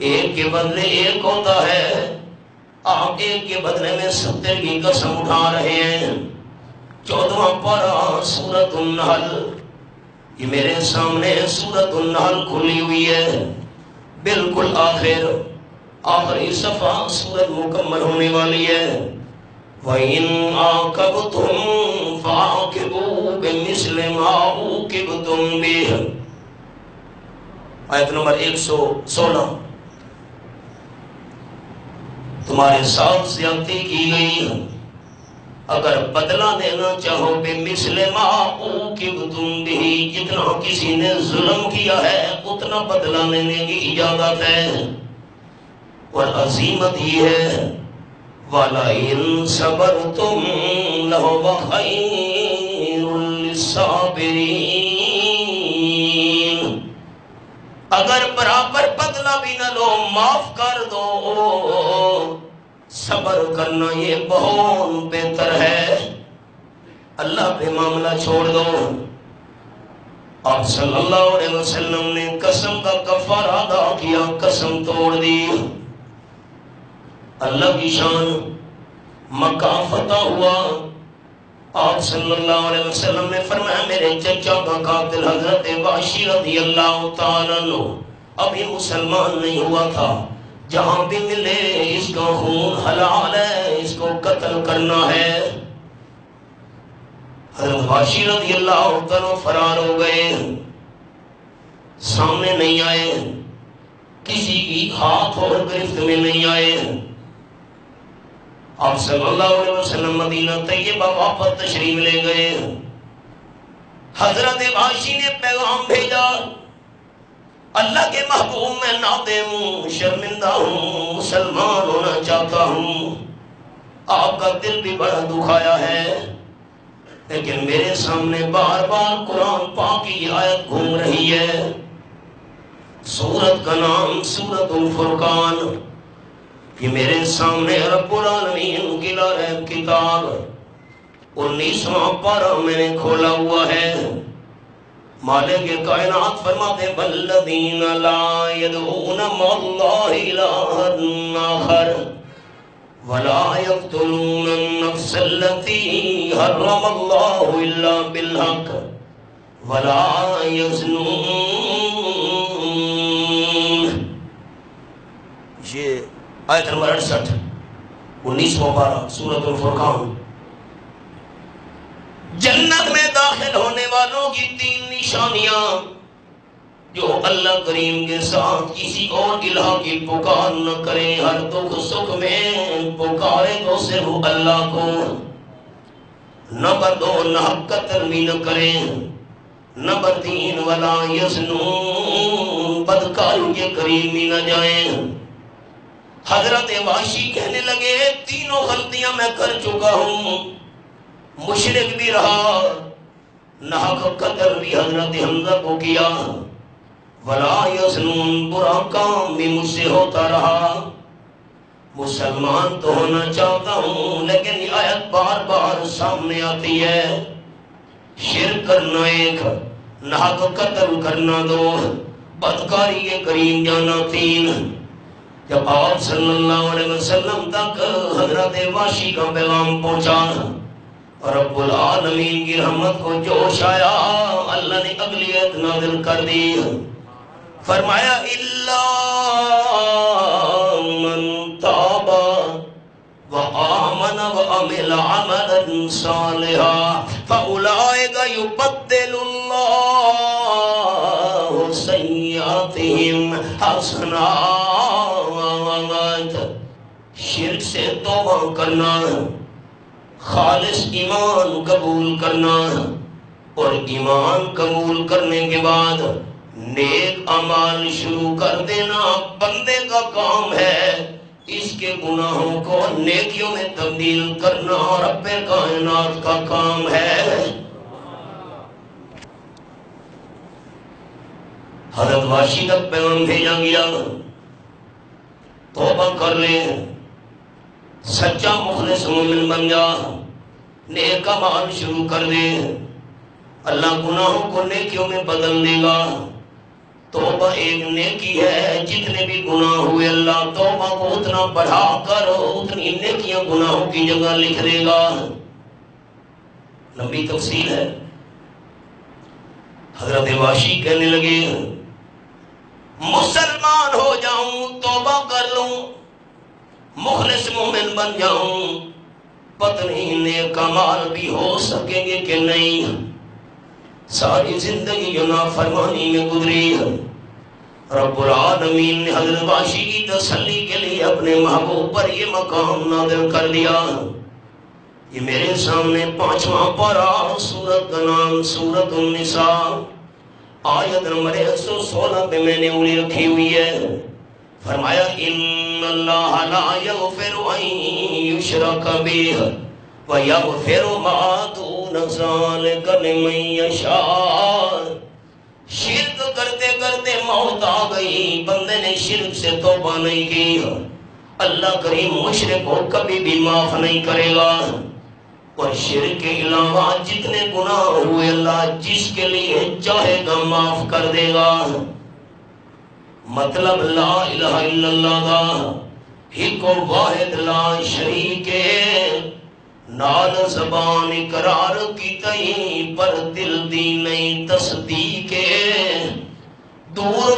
ایک کے بدلے ایک ہوتا ہے، آپ ایک کے بدلے میں 70 کی قسم اٹھا رہے ہیں۔ 14واں پارہ سورۃ النحل، یہ میرے سامنے سورۃ النحل کھلی ہوئی ہے، بالکل آخری صفحہ سورت مکمل ہونے والی ہے۔ وَإِنْ عَاقَبْتُمْ فَعَاقِبُوا بِمِثْلِ مَا عُوقِبْتُمْ بِهِ، آیت نمبر 116۔ تمہارے ساتھ زیادتی کی گئی، اگر بدلہ دینا چاہو بِمِثْلِ مَا عُوقِبْتُمْ بِهِ، جتنا کسی نے ظلم کیا ہے اتنا بدلہ لینے کی اجازت ہے، اور عظیمت یہ ہے وَلَئِن صَبَرْتُمْ لَهُوَ خَيْرٌ لِلصَّابِرِينَ، اگر برابر بدلہ بھی نہ لو معاف کر دو، صبر کرنا یہ بہت بہتر ہے۔ اللہ پہ معاملہ چھوڑ دو۔ آپ صلی اللہ علیہ وسلم نے قسم کا کفارہ ادا کیا، قسم توڑ دی۔ اللہ کی شان، مکہ فتح ہوا، آپ صلی اللہ علیہ وسلم نے فرمایا میرے چچا کا قاتل حضرت وحشی رضی اللہ تعالیٰ عنہ ابھی مسلمان نہیں ہوا تھا، جہاں بھی ملے اس کا خون حلال ہے، اس کو قتل کرنا ہے۔ حضرت وحشی رضی اللہ تعالیٰ فرار ہو گئے، سامنے نہیں آئے، کسی کی ہاتھ اور گرفت میں نہیں آئے۔ آپ صلی اللہ علیہ وسلم مدینہ طیبہ واپس تشریف لے گئے۔ حضرت وحشی نے پیغام بھیجا، اللہ کے محبوب میں نادم ہوں، شرمندہ ہوں، مسلمان ہونا چاہتا ہوں، آپ کا دل بھی بڑا دکھایا ہے، لیکن میرے سامنے بار بار قرآن پاک کی آیت گھوم رہی ہے۔ سورت کا نام سورت الفرقان، یہ میرے سامنے رب العالمین کی لاریب کتاب 19واں پارہ میں نے کھولا ہوا ہے۔ مالک کائنات فرماتے والذین لا يدعون مع اللہ الہا آخر ولا يقتلون النفس التي حرم اللہ الا بالحق ولا يزنون۔ یہ آیت نمبر 68 19واں پارہ سورۃ الفرقان۔ جنت میں داخل ہونے والوں کی 3 نشانیاں جو اللہ کریم کے ساتھ کسی اور الہ کی پکار نہ کرے، ہر دکھ سکھ میں پکارے تو صرف اللہ کو، نمبر 2 ناحق قتل بھی نہ کرے، نمبر 3 ولا یزنون بدکاری کے قریب بھی نہ جائیں۔ حضرت وحشی کہنے لگے 3 غلطیاں میں کر چکا ہوں، مشرک بھی رہا، ناحق قتل بھی حضرت حمزہ کو کیا، ولا یزنون برا کام بھی مجھ سے ہوتا رہا، مسلمان تو ہونا چاہتا ہوں لیکن یہ آیت بار بار سامنے آتی ہے، شرک کرنا 1، ناحق قتل کرنا 2، بدکاری کے قریب جانا 3۔ جب آپ صلی اللہ علیہ وسلم تک حضرت وحشی کا پیغام پہنچا، رب العالمین کی رحمت کو جوش آیا، اللہ نے اگلی آیت نازل کر دی، فرمایا الا من تاب وآمن وعمل عملا صالحا فاولئک یبدل اللہ سیئاتہم حسنات۔ شرک سے توبہ کرنا، خالص ایمان قبول کرنا، اور ایمان قبول کرنے کے بعد نیک اعمال شروع کر دینا بندے کا کام ہے، اس کے گناہوں کو نیکیوں میں تبدیل کرنا رب کائنات کا کام ہے۔ حضرت وحشی تک پیغام بھیجا گیا، توبہ کر لے، سچا مخلص مومن بن جا، نیک اعمال شروع کر دے، اللہ گناہوں کو نیکیوں میں بدل دے گا۔ توبہ ایک نیکی ہے، جتنے بھی گناہ ہوئے اللہ توبہ کو اتنا بڑھا کر اتنی نیکیاں گناہوں کی جگہ لکھ دے گا۔ لمبی تفصیل ہے۔ حضرت وحشی کہنے لگے مسلمان ہو جاؤں، توبہ کر لوں، مخلص مومن بن جاؤں، پتنی نیک اعمال بھی ہو سکیں گے کہ نہیں؟ ساری زندگی جو نافرمانی میں گزری، رب العالمین نے حضرت وحشی کی تسلی کے لیے اپنے محبوب پر یہ مقام نازل کر دیا۔ یہ میرے سامنے 5واں پارہ، سورت کا نام سورت النساء، آیت نمبر 116 پہ میں نے انگلی رکھی ہوئی ہے۔ فرمایا ان اللہ لا یغفر ان یشرک بہ ویغفر ما دون ذلک لمن یشاء۔ شرک کرتے کرتے موت آ گئی، بندے نے شرک سے توبہ نہیں کی، اللہ کریم مشرک کو کبھی بھی معاف نہیں کرے گا۔ اور شرک کے علاوہ جتنے گناہ ہوئے اللہ جس کے لیے چاہے گا معاف کر دے گا۔ مطلب لا الہ الا اللہ دا ایک واحد لا شریک نال زبان اقرار کی تئیں پر دل دی نہیں تصدیق دور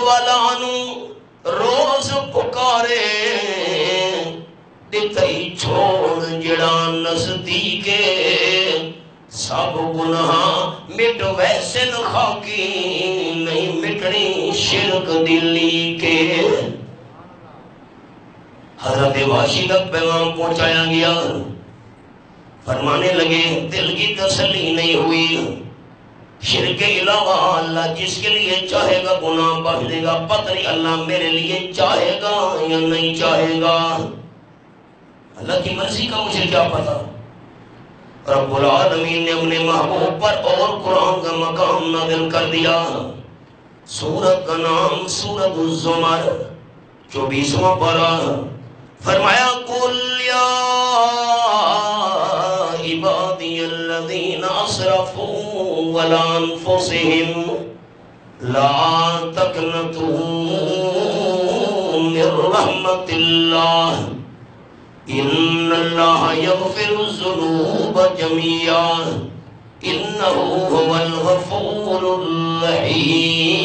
والانو روز پکارے دتئی چھوڑ جڑا نزدیک سب گناہ مٹ ویسے خاکی نہیں مٹنی شرک دلی کے۔ حضرت واشی تک پیغام پہنچایا گیا، فرمانے لگے دل کی تسلی نہیں ہوئی، شرک کے علاوہ اللہ جس کے لیے چاہے گا گناہ بخش دے گا، پتہ نہیں اللہ میرے لیے چاہے گا یا نہیں چاہے گا، اللہ کی مرضی کا مجھے کیا پتا۔ رب العالمین نے اپنے محبوب پر اور قرآن کا مقام نازل کر دیا۔ سورت کا نام سورت الزمر، 24واں پارہ، فرمایا قل یا عبادی الذین اسرفوا علی انفسہم لا تقنطوا من رحمت اللہ ان اللہ یغفر الذنوب جميعا انہ هو الغفور الرحیم۔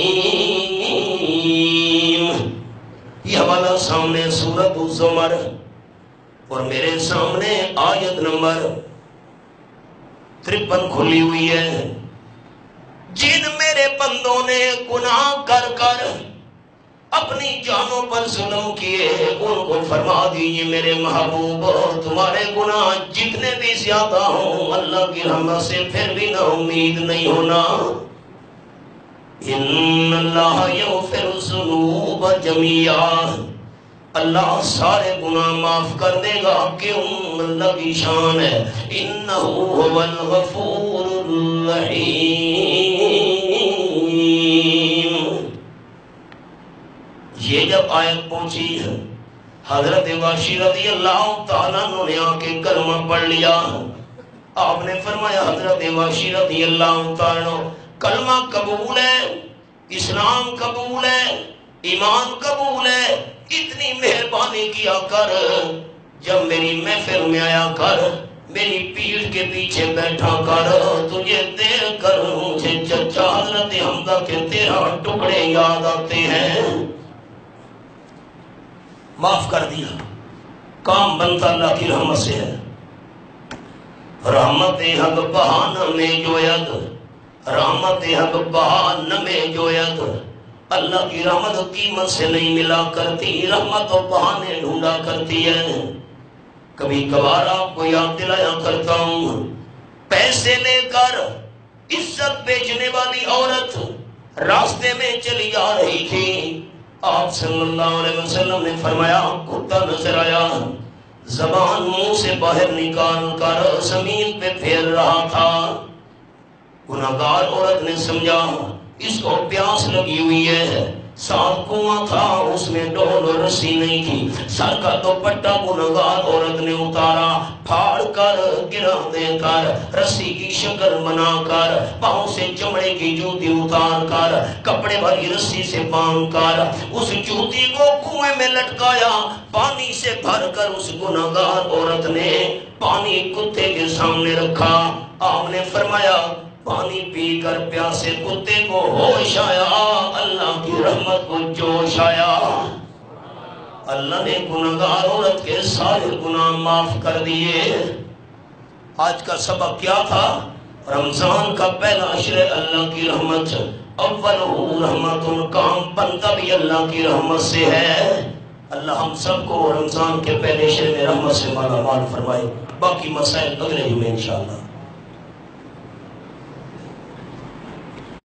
یہ حوالہ سامنے سورۃ الزمر اور میرے سامنے آیت نمبر 53 کھلی ہوئی ہے۔ جن میرے بندوں نے گناہ کر کر اپنی جانوں پر ظلم کیے ان کو فرما دیجیے میرے محبوب تمہارے گناہ جتنے بھی زیادہ ہوں اللہ کی رحمت سے پھر بھی نہ امید نہیں ہونا۔ ان اللہ یغفر الذنوب جميعا، اللہ سارے گناہ معاف کر دے گا، کیوں اللہ کی شان ہے انہ هو الغفور الرحیم۔ یہ جب آیت پہنچی حضرت واشی رضی اللہ تعالیٰ نے آ کے کلمہ پڑھ لیا۔ آپ نے فرمایا حضرت واشی رضی اللہ تعالیٰ کلمہ قبول ہے، اسلام قبول ہے، ایمان قبول ہے، اتنی مہربانی کیا کر جب میری محفل میں آیا کر، میری پیٹھ کے پیچھے بیٹھا کر، تجھے دیکھ کر مجھے چچا حضرت حمزہ کے 13 ٹکڑے یاد آتے ہیں۔ معاف کر دیا، کام بنتا اللہ کی رحمت سے ہے۔ رحمت حق بہانہ میں جوید، رحمت حق بہانہ میں جوید، اللہ کی رحمت قیمت سے نہیں ملا کرتی، رحمت و بہانے ڈھونڈا کرتی ہے۔ کبھی کبھار آپ کو یاد دلایا کرتا ہوں، پیسے لے کر عزت بیچنے والی عورت راستے میں چلی جا رہی تھی، آپ صلی اللہ علیہ وسلم نے فرمایا کتا نظر آیا، زبان منہ سے باہر نکال کر زمین پہ پھیر رہا تھا۔ گناہگار عورت نے سمجھا اس کو پیاس لگی ہوئی ہے، ساتھ کنواں تھا اس میں ڈول اور رسی نہیں تھی، سر کا دوپٹہ گناہگار عورت نے اتارا، پھاڑ کر گرا دے کر رسی کی شکل بنا کر پاؤں سے چمڑے کی جوتی اتار کر کپڑے والی رسی سے باندھ کر اس جوتی کو کنویں میں لٹکایا، پانی سے بھر کر اس گناہگار عورت نے پانی کتے کے سامنے رکھا۔ آپ نے فرمایا پانی پی کر پیاسے کتے کو ہوش آیا، اللہ کی رحمت کو جوش آیا، اللہ نے گناہگار عورت کے سارے گناہ معاف کر دیے۔ آج کا سبق کیا تھا؟ رمضان کا پہلا عشر اللہ کی رحمت، اول رحمت، کام بنتا بھی اللہ کی رحمت سے ہے۔ اللہ ہم سب کو رمضان کے پہلے عشر میں رحمت سے مالا مال فرمائے۔ باقی مسائل اگلے جمعے انشاءاللہ۔